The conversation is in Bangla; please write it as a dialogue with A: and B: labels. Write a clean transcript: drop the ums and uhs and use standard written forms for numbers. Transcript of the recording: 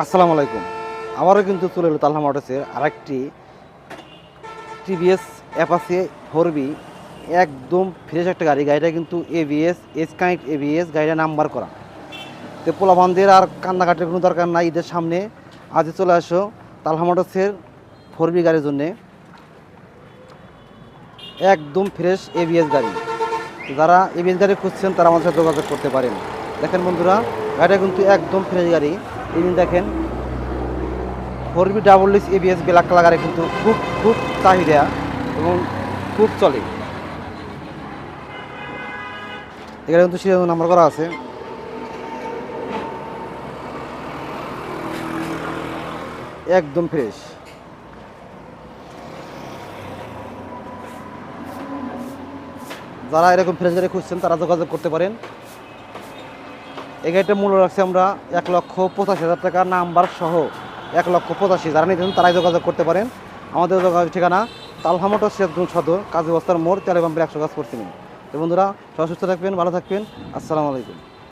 A: আসসালামু আলাইকুম। আমারও কিন্তু চলে এলো তালহা মোটরসের আরেকটি টিভিএস অ্যাপাচি 4বি, একদম ফ্রেশ একটা গাড়ি। গাড়িটা কিন্তু এবিএস, এস কানেক্ট এবিএস, গাড়িটা নাম্বার করা। তো পোলাপানদের আর কান্নাকাটির কোনো দরকার নাই। ঈদের সামনে আজই চলে আসো তালহা মোটরসের 4বি গাড়ির জন্যে। একদম ফ্রেশ এবিএস গাড়ি। যারা এবিএস গাড়ি খুঁজছেন তারা আমাদের সাথে যোগাযোগ করতে পারেন। দেখেন বন্ধুরা, গাড়িটা কিন্তু একদম ফ্রেশ গাড়ি। এই দিন দেখেন 4বি double disc ABS black colour গাড়ি কিন্তু খুব খুব চাহিদা এবং খুব চলে। এখানে কিন্তু সিরিয়াল নাম্বার করা আছে। একদম ফ্রেশ। যারা এরকম ফ্রেশ গাড়ি খুঁজছেন তারা যোগাযোগ করতে পারেন। এই গাড়িটার মূল্য রাখছি আমরা 1,85,000 টাকা, নাম্বার সহ 1,85,000। যারা নিতেন তারাই যোগাযোগ করতে পারেন। আমাদের যোগাযোগ ঠিকানা তালহা মোটরস সদর, কাজী বস্তার মোড়, তেলে পাম্পের 100 গাছ করছিলেন। তো বন্ধুরা, সবাই সুস্থ থাকবেন, ভালো থাকবেন। আসসালামু আলাইকুম।